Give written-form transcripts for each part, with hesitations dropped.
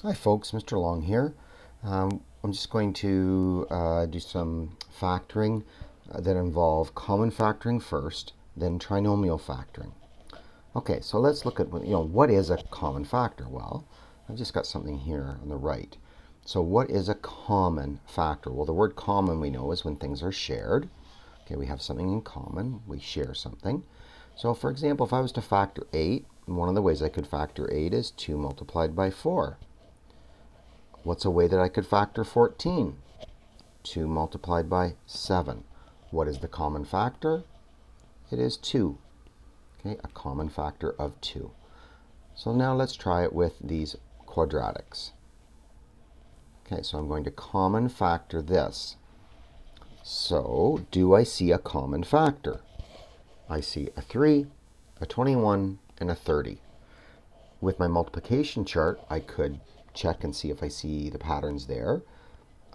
Hi folks, Mr. Long here. I'm just going to do some factoring that involve common factoring first, then trinomial factoring. Okay, so let's look at what is a common factor? Well, I've just got something here on the right. So what is a common factor? Well, the word common we know is when things are shared. Okay, we have something in common, we share something. So for example, if I was to factor 8, one of the ways I could factor 8 is 2 multiplied by 4. What's a way that I could factor 14? 2 multiplied by 7. What is the common factor? It is 2. Okay, a common factor of 2. So now let's try it with these quadratics. Okay, so I'm going to common factor this. So do I see a common factor? I see a 3, a 21, and a 30. With my multiplication chart, I could check and see if I see the patterns there.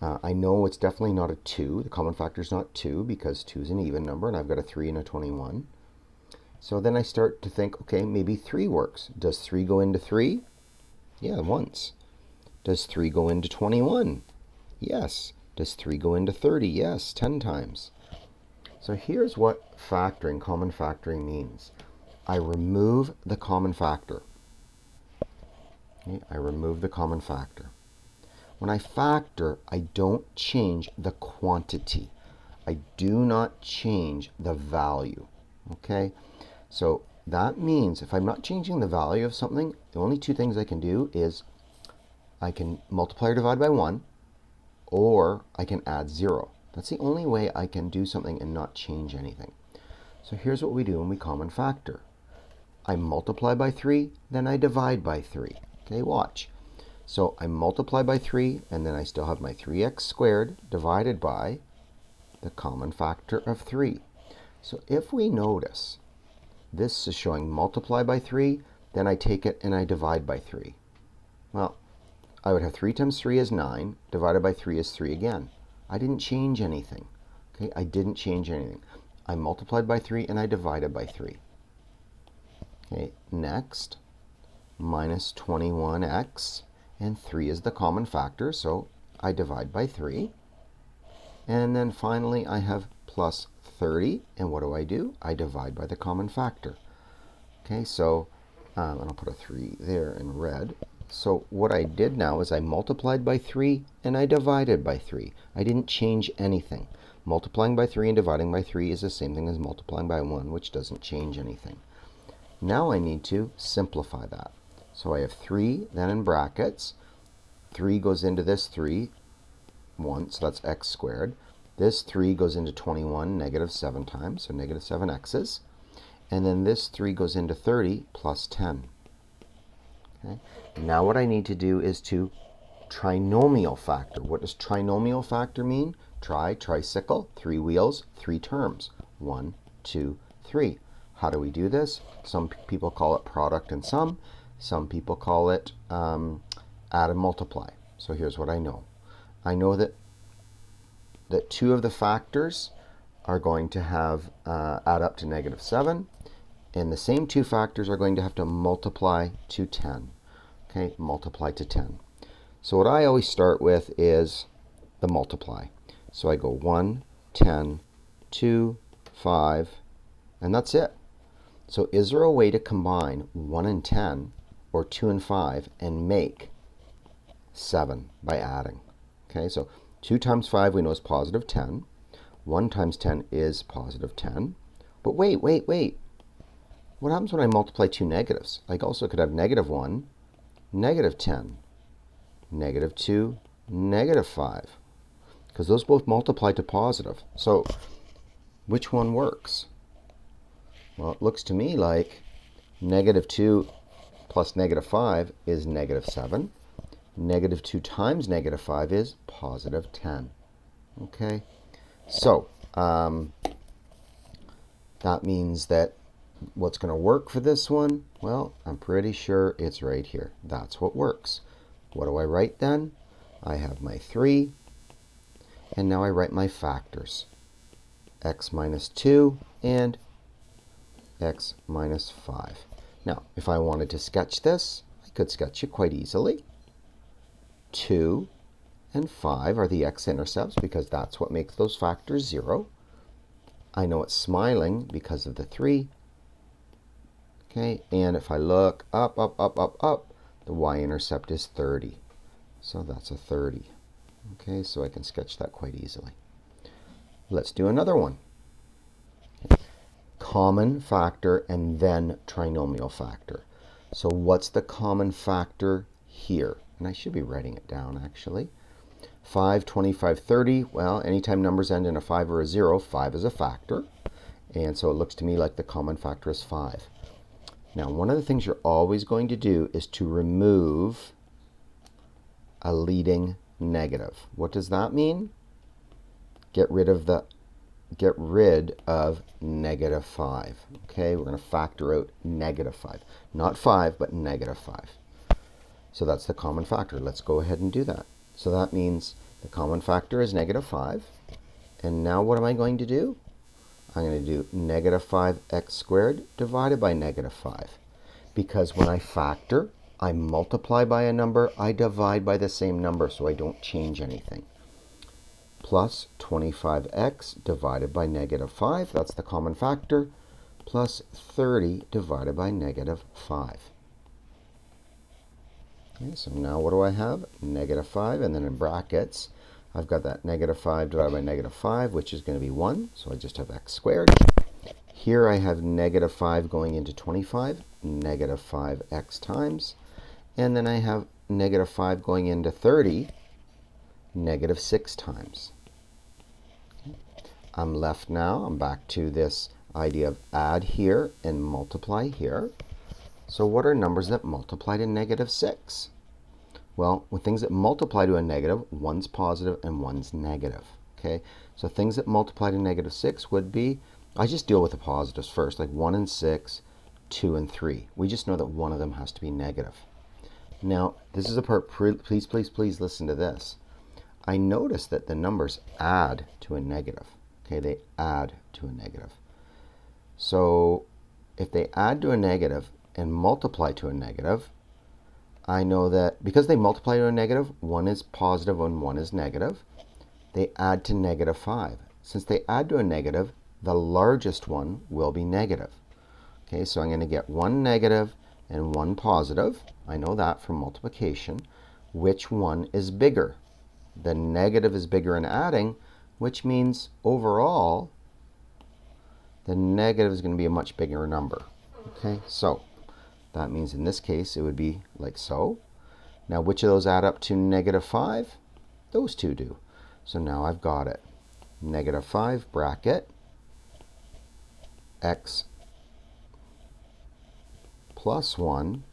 I know it's definitely not a 2. The common factor is not 2 because 2 is an even number, and I've got a 3 and a 21. So then I start to think, okay, maybe 3 works. Does 3 go into 3? Yeah, once. Does 3 go into 21? Yes. Does 3 go into 30? Yes, 10 times. So here's what factoring, common factoring means. I remove the common factor. Okay, I remove the common factor. When I factor, I don't change the quantity. I do not change the value. Okay? So that means if I'm not changing the value of something, the only two things I can do is I can multiply or divide by 1, or I can add 0. That's the only way I can do something and not change anything. So here's what we do when we common factor. I multiply by 3, then I divide by 3. Okay, watch. So I multiply by 3, and then I still have my 3x squared divided by the common factor of 3. So if we notice, this is showing multiply by 3, then I take it and I divide by 3. Well, I would have 3 times 3 is 9, divided by 3 is 3 again. I didn't change anything. Okay, I didn't change anything. I multiplied by 3 and I divided by 3. Okay, next, minus 21x. And 3 is the common factor, so I divide by 3. And then finally, I have plus 30. And what do? I divide by the common factor. Okay, so, and I'll put a 3 there in red. So what I did now is I multiplied by 3 and I divided by 3. I didn't change anything. Multiplying by 3 and dividing by 3 is the same thing as multiplying by 1, which doesn't change anything. Now I need to simplify that. So I have 3, then in brackets, 3 goes into this 3 once, so that's x squared. This 3 goes into 21, negative 7 times, so negative 7x's. And then this 3 goes into 30, plus 10. Okay. Now what I need to do is to trinomial factor. What does trinomial factor mean? Tricycle, 3 wheels, 3 terms. 1, 2, 3. How do we do this? Some people call it product and sum. Some people call it add and multiply. So here's what I know. I know that two of the factors are going to have add up to negative 7, and the same two factors are going to have to multiply to 10. Okay, multiply to 10. So what I always start with is the multiply. So I go 1, 10, 2, 5, and that's it. So is there a way to combine 1 and 10 or 2 and 5 and make 7 by adding? Okay, so 2 times 5 we know is positive 10. 1 times 10 is positive 10. But wait. What happens when I multiply two negatives? I also could have negative 1, negative 10, negative 2, negative 5. Because those both multiply to positive. So which one works? Well, it looks to me like negative 2 plus negative 5 is negative 7. Negative 2 times negative 5 is positive 10. Okay? So, that means that what's going to work for this one? Well, I'm pretty sure it's right here. That's what works. What do I write then? I have my 3, and now I write my factors. X minus 2 and x minus 5. Now, if I wanted to sketch this, I could sketch it quite easily. 2 and 5 are the x-intercepts because that's what makes those factors 0. I know it's smiling because of the 3. Okay, and if I look up, up, up, up, up, the y-intercept is 30. So that's a 30. Okay, so I can sketch that quite easily. Let's do another one. Common factor and then trinomial factor. So what's the common factor here? And I should be writing it down actually. 5, 25, 30. Well, anytime numbers end in a 5 or a 0, 5 is a factor. And so it looks to me like the common factor is 5. Now, one of the things you're always going to do is to remove a leading negative. What does that mean? Get rid of negative 5. Okay, we're going to factor out negative 5. Not 5, but negative 5. So that's the common factor. Let's go ahead and do that. So that means the common factor is negative 5. And now what am I going to do? I'm going to do negative 5x squared divided by negative 5. Because when I factor, I multiply by a number, I divide by the same number, so I don't change anything. Plus 25x divided by negative 5, that's the common factor, plus 30 divided by negative 5. Okay, so now what do I have? Negative 5, and then in brackets, I've got that negative 5 divided by negative 5, which is going to be 1, so I just have x squared. Here I have negative 5 going into 25, negative 5x times, and then I have negative 5 going into 30, negative 6 times. Okay. I'm left now, I'm back to this idea of add here and multiply here. So what are numbers that multiply to negative 6? Well, with things that multiply to a negative, one's positive and one's negative. Okay, so things that multiply to negative 6 would be, I just deal with the positives first, like 1 and 6, 2 and 3. We just know that one of them has to be negative. Now, this is a part, please, please, please listen to this. I notice that the numbers add to a negative. Okay, they add to a negative. So if they add to a negative and multiply to a negative, I know that because they multiply to a negative, one is positive and one is negative. They add to negative 5. Since they add to a negative, the largest one will be negative. Okay, so I'm going to get one negative and one positive. I know that from multiplication. Which one is bigger? The negative is bigger in adding, which means overall, the negative is going to be a much bigger number. Okay, so that means in this case, it would be like so. Now, which of those add up to negative 5? Those two do. So now I've got it. Negative 5 bracket x plus 1,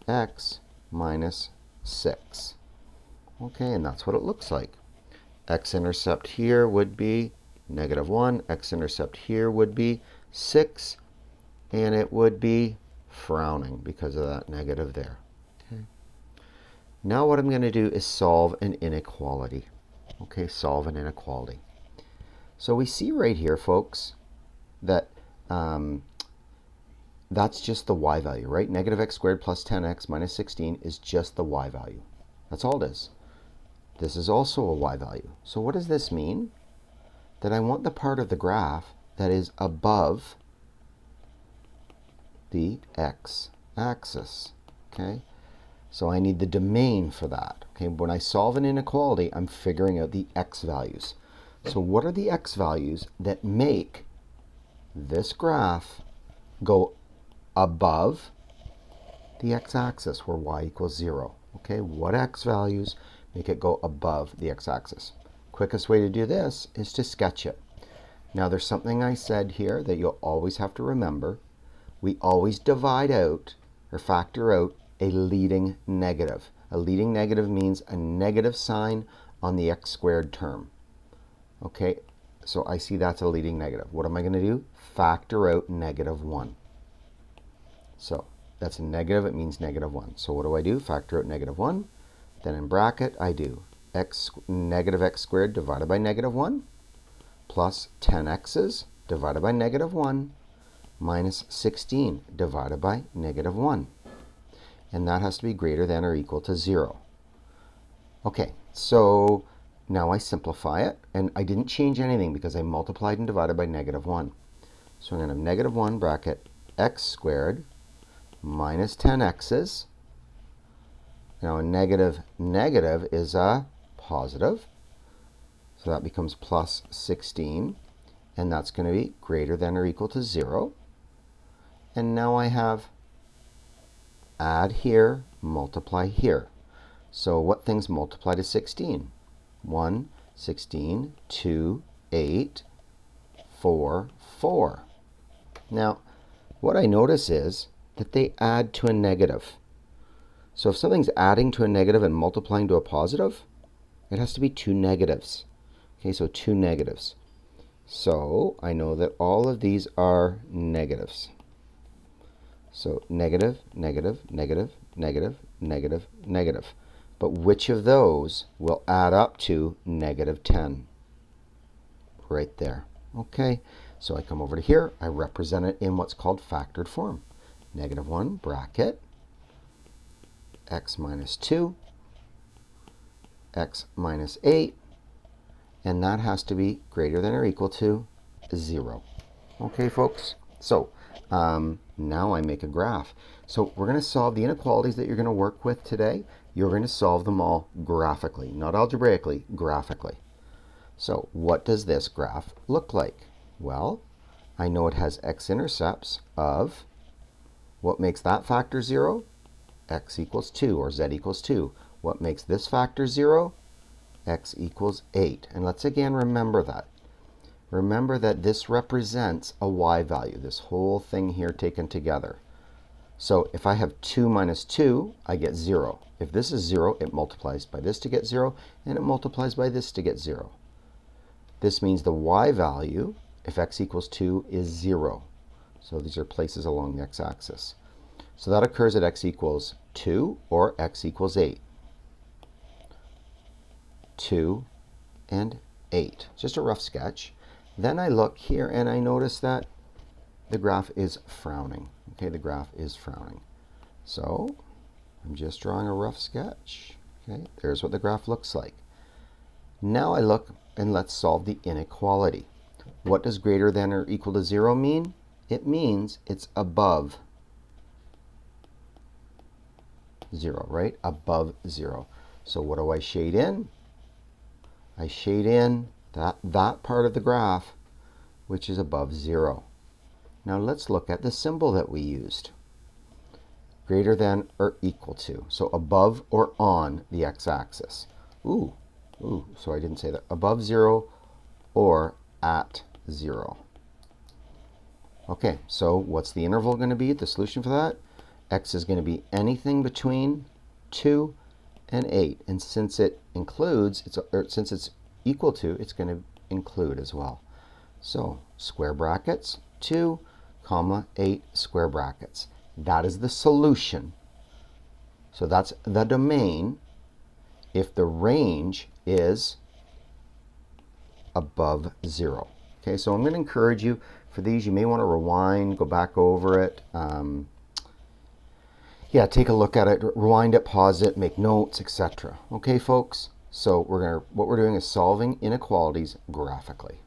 x minus 6. Okay, and that's what it looks like. X-intercept here would be negative 1. X-intercept here would be 6. And it would be frowning because of that negative there. Okay. Now what I'm going to do is solve an inequality. Okay, solve an inequality. So we see right here, folks, that that's just the y value, right? Negative x squared plus 10x minus 16 is just the y value. That's all it is. This is also a y value. So what does this mean? That I want the part of the graph that is above the x-axis. Okay, so I need the domain for that. Okay, when I solve an inequality, I'm figuring out the x values. So what are the x values that make this graph go above the x-axis where y equals 0? Okay, what x values make it go above the x-axis? Quickest way to do this is to sketch it. Now there's something I said here that you'll always have to remember. We always divide out or factor out a leading negative. A leading negative means a negative sign on the x squared term. Okay, so I see that's a leading negative. What am I going to do? Factor out negative 1. So that's a negative, it means negative 1. So what do? Factor out negative 1. Then in bracket, I do negative x squared divided by negative 1 plus 10x's divided by negative 1 minus 16 divided by negative 1. And that has to be greater than or equal to 0. Okay, so now I simplify it, and I didn't change anything because I multiplied and divided by negative 1. So I'm going to have negative 1 bracket x squared minus 10x's. Now a negative negative is a positive, so that becomes plus 16, and that's going to be greater than or equal to 0. And now I have add here, multiply here. So what things multiply to 16? 1, 16, 2, 8, 4, 4. Now, what I notice is that they add to a negative. So if something's adding to a negative and multiplying to a positive, it has to be two negatives. Okay, so two negatives. So I know that all of these are negatives. So negative, negative, negative, negative, negative, negative. But which of those will add up to negative 10? Right there. Okay, so I come over to here. I represent it in what's called factored form. Negative 1 bracket x minus 2, x minus 8, and that has to be greater than or equal to 0. Okay, folks? So now I make a graph. So we're going to solve the inequalities that you're going to work with today. You're going to solve them all graphically, not algebraically, graphically. So what does this graph look like? Well, I know it has x-intercepts of, what makes that factor 0? X equals 2, or z equals 2. What makes this factor 0? X equals 8. And let's again remember that. Remember that this represents a y value, this whole thing here taken together. So if I have 2 minus 2, I get 0. If this is 0, it multiplies by this to get 0, and it multiplies by this to get 0. This means the y value, if x equals 2, is 0. So these are places along the x-axis. So that occurs at x equals 2 or x equals 8. 2 and 8. Just a rough sketch. Then I look here and I notice that the graph is frowning. Okay, the graph is frowning. So I'm just drawing a rough sketch. Okay, there's what the graph looks like. Now I look and let's solve the inequality. What does greater than or equal to 0 mean? It means it's above 0, right? Above 0. So what do I shade in? I shade in that part of the graph which is above 0. Now let's look at the symbol that we used. Greater than or equal to. So above or on the x-axis. Ooh, so I didn't say that. Above 0 or at 0. Okay, so what's the interval going to be? The solution for that? X is going to be anything between 2 and 8. And since it includes, since it's equal to, it's going to include as well. So square brackets, 2, comma, 8 square brackets. That is the solution. So that's the domain if the range is above 0. Okay, so I'm going to encourage you for these. You may want to rewind, go back over it. Yeah, take a look at it, rewind it, pause it, make notes, etc. Okay, folks? So what we're doing is solving inequalities graphically.